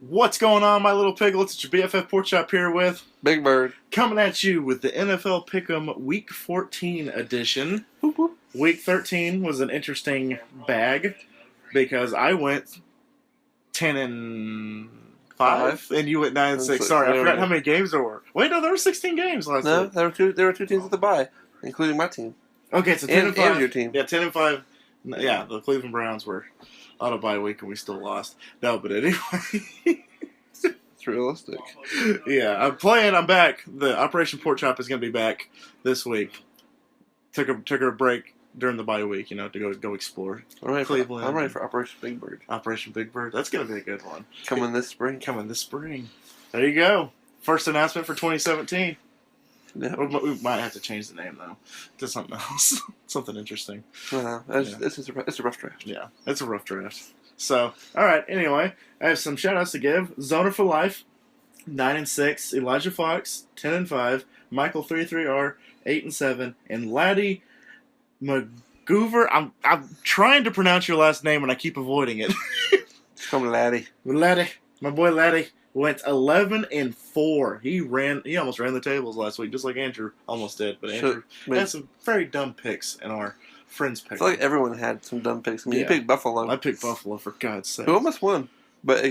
What's going on, my little piglets? It's your BFF Pork Chop here with Big Bird. Coming at you with the NFL Pick'em Week 14 edition. Week 13 was an interesting bag because I went 10-5 and you went 9-6. Sorry, I forgot how many games there were. Wait, no, there were 16 games last week. No, there were two teams at the bye, including my team. Okay, so 10-5. And your team. Yeah, 10-5. Yeah, the Cleveland Browns were on a bye week and we still lost. No, but anyway. It's realistic. Yeah, I'm back. The Operation Pork Chop is going to be back this week. Took a break during the bye week, to go explore Cleveland. I'm ready for Operation Big Bird. Operation Big Bird. That's going to be a good one. Coming this spring. There you go. First announcement for 2017. Yeah. We might have to change the name, though, to something else. Something interesting. It's a rough draft. Yeah, it's a rough draft. So, all right, anyway, I have some shout-outs to give. Zoner for Life, 9-6. Elijah Fox, 10-5. Michael 33R, 8-7. And Laddie McGoover. I'm trying to pronounce your last name, and I keep avoiding it. Just call me Laddie. Laddie, my boy Laddie. Went 11-4. He almost ran the tables last week, just like Andrew almost did. But Andrew had some very dumb picks in our friends' pick. I feel like everyone had some dumb picks. I mean, you picked Buffalo. I picked Buffalo, for God's sake. Who almost won, but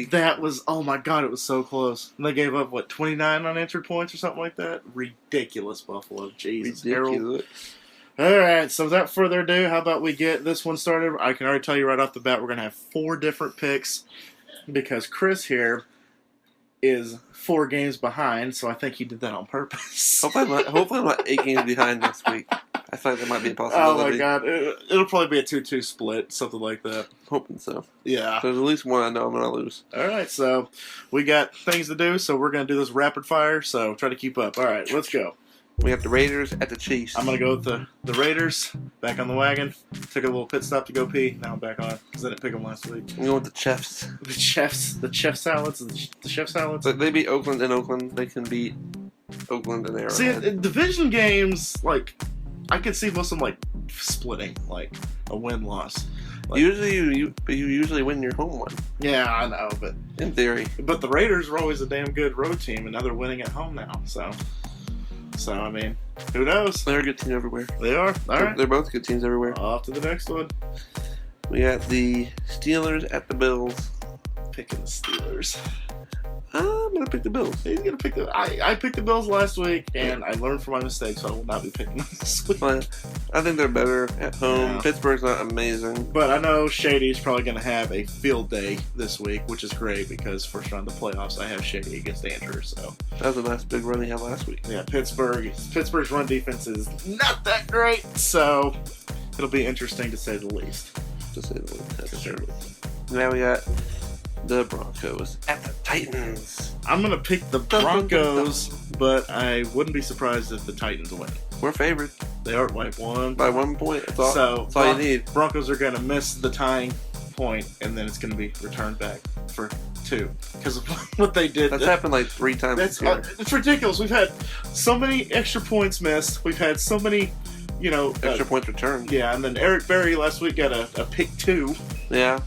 that was, oh my God, it was so close. And they gave up 29 unanswered points or something like that. Ridiculous, Buffalo. Jesus, Harold. All right, so without further ado, how about we get this one started? I can already tell you right off the bat, we're gonna have 4 different picks because Chris here is 4 games behind, so I think he did that on purpose. Hopefully I'm not 8 games behind next week. I feel like that might be a possibility. Oh my God, it'll probably be a 2-2 split, something like that. Hoping so. Yeah. There's at least one I know I'm going to lose. All right, so we got things to do, so we're going to do this rapid fire, so try to keep up. All right, let's go. We have the Raiders at the Chiefs. I'm going to go with the Raiders, back on the wagon. Took a little pit stop to go pee. Now I'm back on, because I didn't pick them last week. I'm going with the Chiefs. The chef salads. But they beat Oakland in Oakland. They can beat Oakland and Arrowhead. See, in division games, I could see most of them, splitting, a win-loss. Usually you usually win your home one. Yeah, I know, but... In theory. But the Raiders are always a damn good road team, and now they're winning at home now, So, I mean, who knows? They're a good team everywhere. They are? All right. They're both good teams everywhere. Off to the next one. We got the Steelers at the Bills. Picking the Steelers. I'm going to pick the Bills. He's going to pick the... I picked the Bills last week, and I learned from my mistakes, so I will not be picking them this week. But I think they're better at home. Yeah. Pittsburgh's not amazing. But I know Shady's probably going to have a field day this week, which is great, because first round of the playoffs, I have Shady against Andrew, so... That was a nice big run he had last week. Yeah, Pittsburgh's run defense is not that great, so it'll be interesting to say the least. To say the least. Now we got the Broncos at the Titans. I'm going to pick the Broncos, but I wouldn't be surprised if the Titans win. We're favored. They are by 1. By 1 point. That's all you need. Broncos are going to miss the tying point, and then it's going to be returned back for 2. Because of what they did. That's happened 3 times this year. It's ridiculous. We've had so many extra points missed. We've had so many, extra points returned. Yeah, and then Eric Berry last week got a pick 2. Yeah.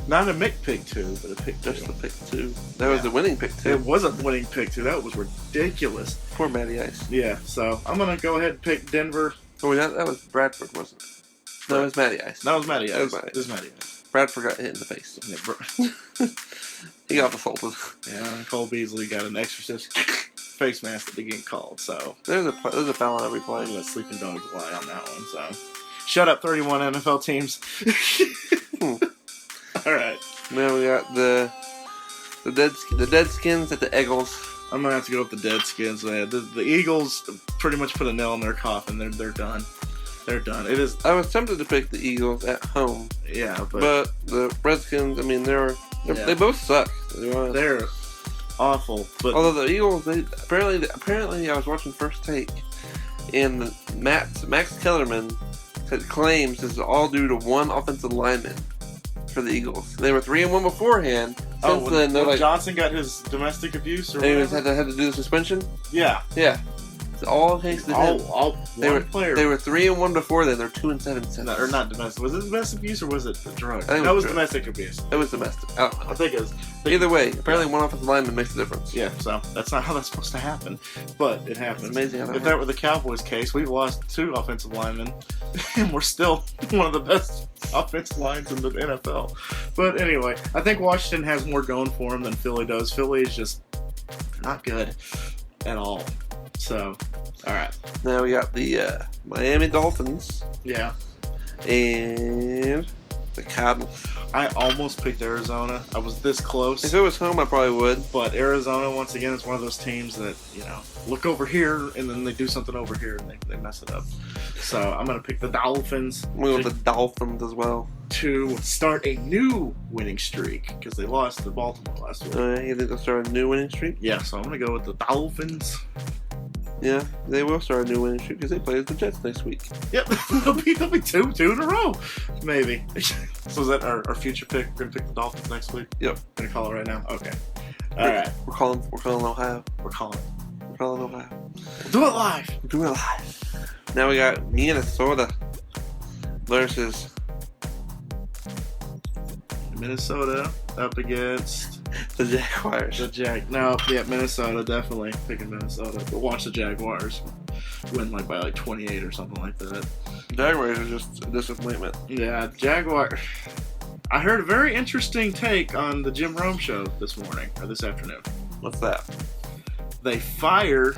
Not a Mick pick 2, but a pick 2. Just a pick 2. That was a winning pick 2. It was a winning pick 2. That was ridiculous. Poor Matty Ice. Yeah, so I'm going to go ahead and pick Denver. Oh, that was Bradford, wasn't it? No, it was Matty Ice. That was Matty Ice. It was Matty Ice. Bradford got hit in the face. Yeah, he got assaulted. Yeah, and Cole Beasley got an exorcist face mask that they get called, so... There's a foul on every play. I'm going to sleeping dogs lie on that one, so... Shut up, 31 NFL teams. All right. Now we got the Deadskins at the Eagles. I'm gonna have to go with the Deadskins, man. The Eagles pretty much put a nail in their coffin. They're done. They're done. It is. I was tempted to pick the Eagles at home. Yeah, but the Redskins. I mean, they both suck. They're awful. But although the Eagles, apparently, I was watching First Take, and Max Kellerman claims this is all due to one offensive lineman for the Eagles. They were 3-1 beforehand. Since then, when Johnson got his domestic abuse, or they had to do the suspension. Yeah. It's all thanks to him. They were 3-1 before then. They're 2-7 since. No, or not domestic. Was it domestic abuse or was it the drug? I think it was domestic abuse. It was domestic. I don't know. I think it was. Either way, apparently one offensive lineman makes a difference. Yeah, so that's not how that's supposed to happen, but it happens. It's amazing how that If that were the Cowboys' case, we've lost 2 offensive linemen, and we're still one of the best offensive lines in the NFL. But anyway, I think Washington has more going for them than Philly does. Philly is just not good at all. So, all right. Now we got the Miami Dolphins. Yeah. And the Cardinals. I almost picked Arizona. I was this close. If it was home, I probably would. But Arizona, once again, is one of those teams that, look over here, and then they do something over here, and they mess it up. So I'm going to pick the Dolphins. We want the Dolphins as well. To start a new winning streak, because they lost to Baltimore last week. You think they'll start a new winning streak? Yeah, so I'm going to go with the Dolphins. Yeah, they will start a new winning streak because they play the Jets next week. Yep, they'll be two in a row, maybe. So is that our future pick? We're gonna pick the Dolphins next week. Yep. Gonna call it right now. Okay. All right. We're calling Ohio. We're calling Ohio. Do it live. Do it live. Now we got Minnesota versus Minnesota up against the Jaguars. Minnesota, definitely picking Minnesota. But watch the Jaguars win by 28 or something like that. Jaguars are just a disappointment. Yeah, Jaguar. I heard a very interesting take on the Jim Rome show this morning, or this afternoon. What's that? They fire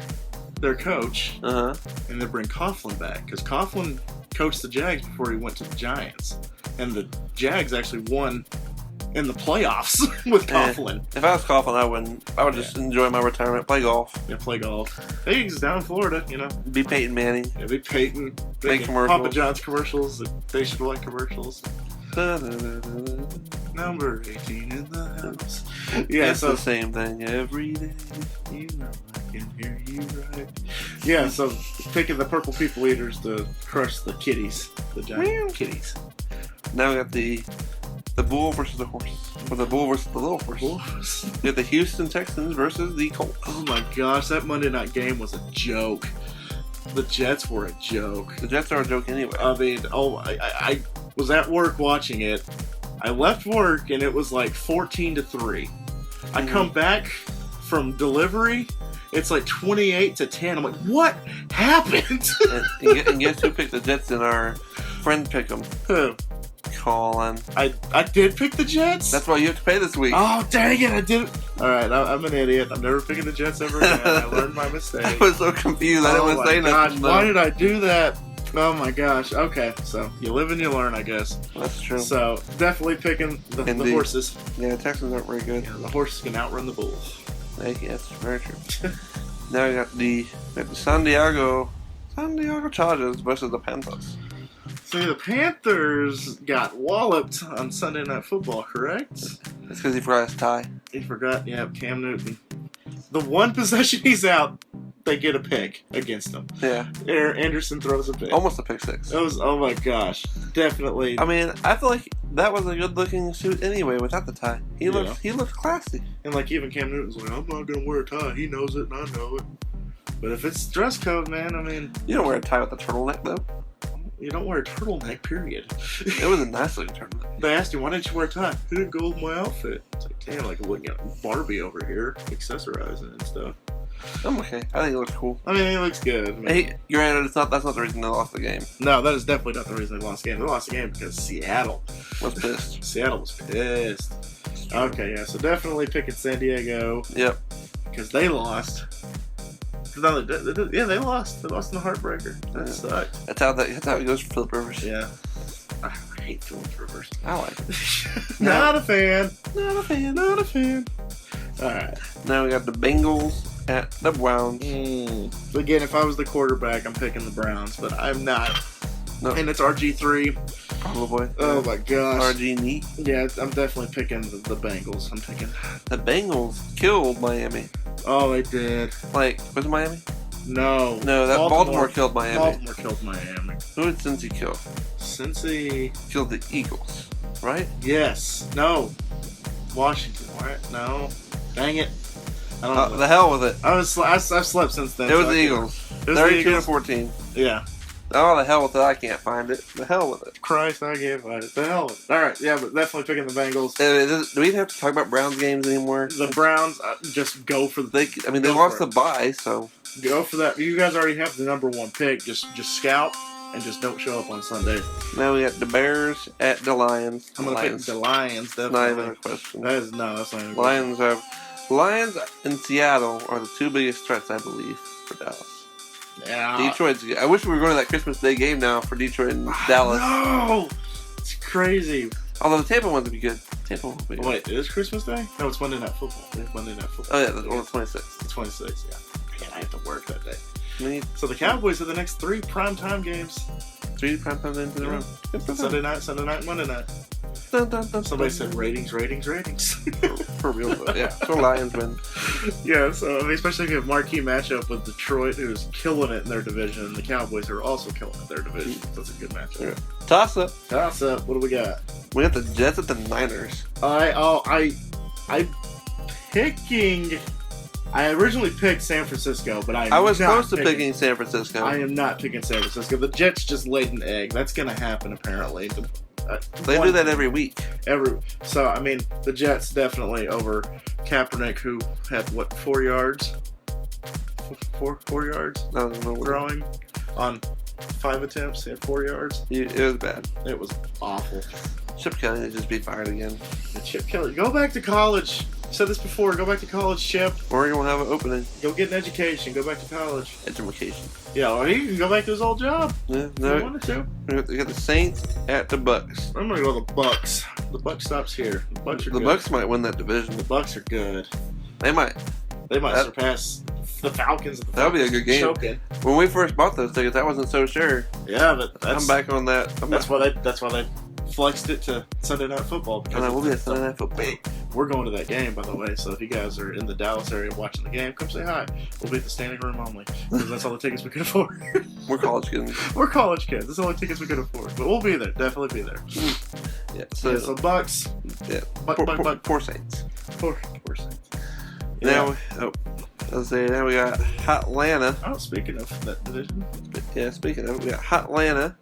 their coach, and they bring Coughlin back, because Coughlin coached the Jags before he went to the Giants. And the Jags actually won in the playoffs with Coughlin. If I was Coughlin, I wouldn't. I would just enjoy my retirement, play golf. Yeah, play golf. Hey, he's down in Florida, Be Peyton Manning. Yeah, be Peyton. Make commercials. Papa John's commercials. They should like commercials. Number 18 in the house. Yeah, it's the same thing every day. You know I can hear you right. Yeah, so picking the Purple People Eaters to crush the kitties. The giant kitties. Now we got the bull versus the horse. Or the bull versus the little horse. We got the Houston Texans versus the Colts. Oh my gosh, that Monday night game was a joke. The Jets were a joke. The Jets are a joke anyway. I mean, I was at work watching it. I left work and it was like 14-3. I come back from delivery. It's like 28-10. I'm like, what happened? and guess who picked the Jets in our friend pick 'em? Who? Colin. I did pick the Jets? That's why you have to pay this week. Oh, dang it, I did. Alright, I'm an idiot. I'm never picking the Jets ever again. I learned my mistake. I was so confused. I didn't want to say nothing. Why did I do that? Oh my gosh. Okay, so you live and you learn, I guess. That's true. So, definitely picking the horses. Yeah, the Texans aren't very good. Yeah, the horses can outrun the bulls. That's very true. Now we got the San Diego Chargers versus the Panthers. See, the Panthers got walloped on Sunday Night Football, correct? That's because he forgot his tie. He forgot, Cam Newton. The one possession he's out, they get a pick against him. Yeah. Anderson throws a pick. Almost a pick six. It was, oh my gosh. Definitely. I mean, I feel like that was a good looking suit anyway without the tie. He looked classy. And even Cam Newton's like, I'm not going to wear a tie. He knows it and I know it. But if it's dress code, man, I mean. You don't wear a tie with a turtleneck, though. You don't wear a turtleneck, period. It was a nice looking turtleneck. They asked him, why didn't you wear a tie? He didn't go with my outfit. It's like, damn, it wouldn't get Barbie over here, accessorizing and stuff. I'm okay. I think it looks cool. I mean, it looks good. Hey, granted, that's not the reason they lost the game. No, that is definitely not the reason they lost the game. They lost the game because Seattle was pissed. Seattle was pissed. Okay, yeah, so definitely picking San Diego. Yep. Because they lost. No, they lost. They lost in the heartbreaker. That sucked. That's how it goes for Philip Rivers. Yeah. I hate Philip Rivers. I like it. Not a fan. Not a fan. Alright. Now we got the Bengals at the Browns. Again, if I was the quarterback, I'm picking the Browns, but I'm not. No. And it's RG3. Probably. Oh my gosh. RG neat. Yeah, I'm definitely picking the Bengals. I'm picking. The Bengals killed Miami. Oh, they did. Was it Miami? No. No, that Baltimore killed Miami. Baltimore killed Miami. Who did Cincy kill? Cincy killed the Eagles, right? Yes. No. Washington, right? No. Dang it. I don't know. The hell with it. I've slept since then. It was the Eagles. 32-14. Yeah. Oh, the hell with it. I can't find it. The hell with it. Christ, I can't find it. The hell with it. All right, yeah, but definitely picking the Bengals. Do we have to talk about Browns games anymore? The Browns, just go for the... They lost the bye, so... Go for that. You guys already have the number one pick. Just scout and just don't show up on Sunday. Now we got the Bears at the Lions. I'm going to pick the Lions, definitely. Not even a question. That's not even a question. Lions and Seattle are the two biggest threats, I believe, for Dallas. Yeah. I wish we were going to that Christmas Day game now for Detroit and Dallas. No! It's crazy. Although the Tampa ones would be good. Wait, it is Christmas Day? No, it's Monday Night Football. It's Monday Night Football. Oh, yeah, on the 26th. The 26th, yeah. Man, I have to work that day. Me. So the Cowboys are the next 3 primetime games. 3 primetime games in a row. Sunday night, Monday night. Dun, dun, dun, Somebody dun. said ratings. For real, yeah. So Lions win. Yeah, so I mean, especially if you have a marquee matchup with Detroit, who's killing it in their division, and the Cowboys are also killing it in their division. That's a good matchup. Yeah. Toss up. What do we got? We got the Jets at the Niners. I originally picked San Francisco, but I was close to picking San Francisco. I am not picking San Francisco. The Jets just laid an egg. That's going to happen, apparently. They do that every week. So, I mean, the Jets definitely over Kaepernick, who had, 4 yards? 4 yards? I don't know. Throwing on 5 attempts. He had 4 yards. It was bad. It was awful. Chip Kelly would just be fired again. Chip Kelly. Go back to college. I said this before. Go back to college, Chip. Or you're going to have an opening. Go get an education. Go back to college. Education. Yeah, or he can go back to his old job. Yeah, no. If he wanted to. We got the Saints at the Bucks. I'm going to go with the Bucks. The Bucks stops here. The Bucks are good. The Bucks might win that division. The Bucks are good. They might Surpass the Falcons. That would be a good game. Choking. When we first bought those tickets, I wasn't so sure. Yeah, but I'm back on that. That's why they flexed it to Sunday Night Football. And I will be at Sunday Night Football. We're going to that game, by the way. So if you guys are in the Dallas area watching the game, come say hi. We'll be at the standing room only because that's all the tickets we can afford. We're college kids. We're college kids. That's all the tickets we can afford. But we'll be there. Definitely be there. Yeah. So Bucks. Yeah. Poor Saints. Poor Saints. Yeah. Now we got Hotlanta. Oh, speaking of that division. Yeah, speaking of it, we got Hotlanta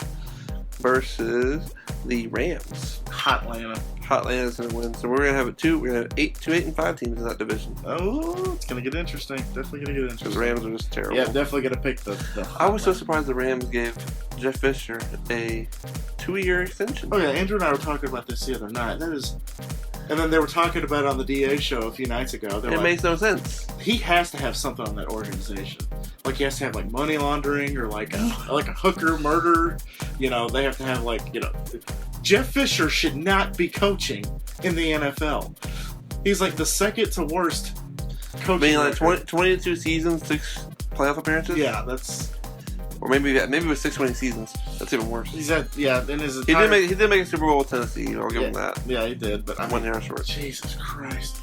versus the Rams. Hotlanta's gonna win. So we're gonna have we're gonna have 8 and 5 teams in that division. Oh, it's gonna get interesting. Definitely gonna get interesting. The Rams are just terrible. Yeah, definitely gonna pick the I was so surprised the Rams gave Jeff Fisher a 2-year extension. Oh yeah, Andrew and I were talking about this the other night. And then they were talking about it on the DA show a few nights ago. It makes no sense. He has to have something on that organization. Like he has to have like money laundering or like a hooker murder. You know, they have to have Jeff Fisher should not be coaching in the NFL. He's like the second to worst coach. I mean, like 22 seasons, 6 playoff appearances. Yeah, that's. Or maybe with 6 winning seasons. That's even worse. He did make a Super Bowl with Tennessee. I'll give him that. Yeah, he did. But 1 year short. Jesus Christ.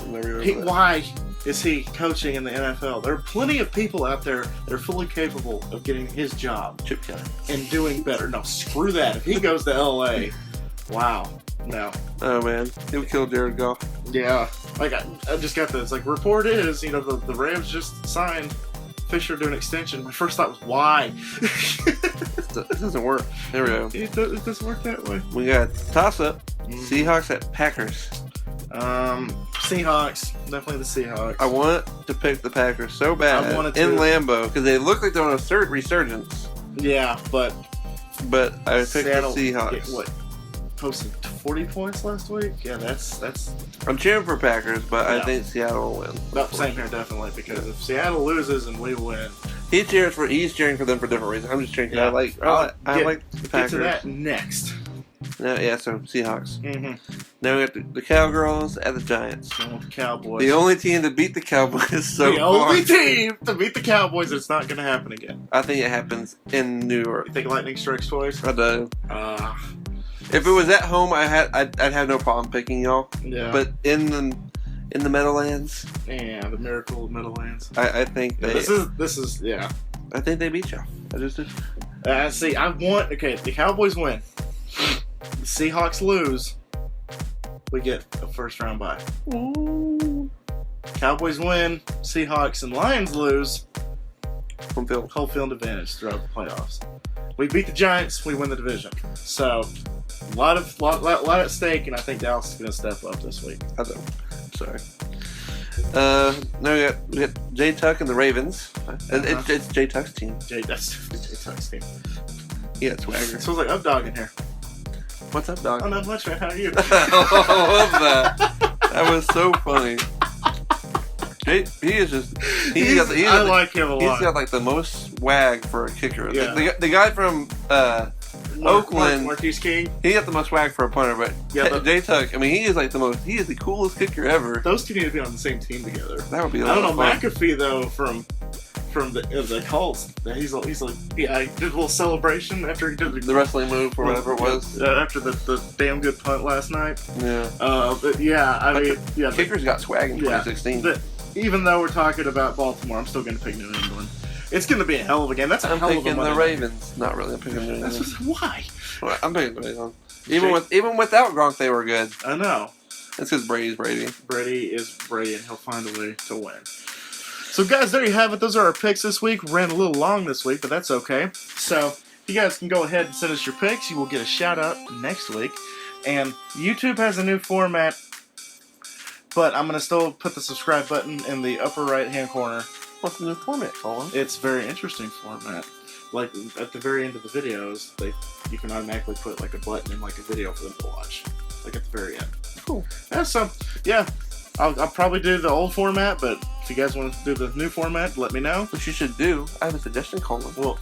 Why is he coaching in the NFL? There are plenty of people out there that are fully capable of getting his job. Chip Kelly. And doing better. No, screw that. If he goes to LA, wow. No. Oh man, he'll kill Jared Goff. Yeah. Like I just got this. Like report is, the Rams just signed Fisher to an extension. My first thought was why. It doesn't work. There we go. It doesn't work that way. We got toss up. Seahawks at Packers. Seahawks. Definitely the Seahawks. I want to pick the Packers so bad in Lambeau because they look like they're on a resurgence. Yeah, but I picked the Seahawks. Posted 40 points last week? Yeah, that's. I'm cheering for Packers, but I think Seattle will win. Same here, definitely, because if Seattle loses and we win, he's cheering for them for different reasons. I'm just cheering. I like the Packers. Get to that next. So Seahawks. Mm-hmm. Now we got the Cowgirls at the Giants. The Cowboys. The only team to beat the Cowboys so far. Only team to beat the Cowboys. It's not going to happen again. I think it happens in New York. You think lightning strikes twice? I do. If it was at home, I'd have no problem picking y'all. Yeah. But in the Meadowlands. Yeah, the miracle of Meadowlands. I think this is I think they beat y'all. I just did. The Cowboys win. The Seahawks lose. We get a first round bye. Ooh. Cowboys win. Seahawks and Lions lose. Home field advantage throughout the playoffs. we beat the Giants, we win the division. So, a lot at stake, and I think Dallas is going to step up this week. I don't. Sorry. No, we got Jay Tuck and the Ravens. It's Jay Tuck's team. That's Jay Tuck's team. Yeah, swagger. It smells like Updog in here. What's up, dog? Oh, not much, man. How are you? I love that. That was so funny. Jay, he is just. I like him a lot. He's got like the most swag for a kicker. Yeah. The guy from Oakland, Marquise King. he got the most swag for a punter, but Jay Tuck, I mean, he is the coolest kicker ever. Those two need to be on the same team together. That would be. I don't know, fun. McAfee though from the Colts. He's like, yeah, he did a little celebration after he did the wrestling move or whatever it was. After the damn good punt last night. Yeah. But yeah, I mean, yeah. Kickers got swag in 2016. But even though we're talking about Baltimore, I'm still going to pick New England. It's going to be a hell of a game. That's a hell of a game. I'm picking the Ravens. Not really. I'm picking New England. Why? Well, I'm picking the Ravens. Even without Gronk, they were good. I know. It's because Brady's Brady. Brady is Brady, and he'll find a way to win. So, guys, there you have it. Those are our picks this week. Ran a little long this week, but that's okay. So, you guys can go ahead and send us your picks. You will get a shout-out next week. And YouTube has a new format, but I'm going to still put the subscribe button in the upper right-hand corner. What's the new format, Colin? It's a very interesting format. Like, at the very end of the videos, you can automatically put, like, a button in, like, a video for them to watch. Like, at the very end. Cool. Yeah, so, yeah. I'll probably do the old format, but if you guys want to do the new format, let me know. What you should do, I have a suggestion, Colin. Well,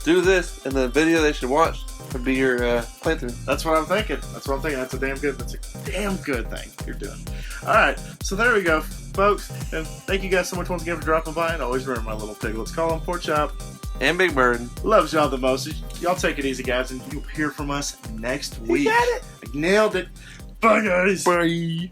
do this, and the video they should watch would be your playthrough. That's what I'm thinking. That's a damn good thing you're doing. All right, so there we go, folks. And thank you guys so much once again for dropping by. And always remember, my little piglets, call them Pork Chop and Big Bird loves y'all the most. Y'all take it easy, guys, and you'll hear from us next week. You got it. I nailed it. Bye, guys. Bye.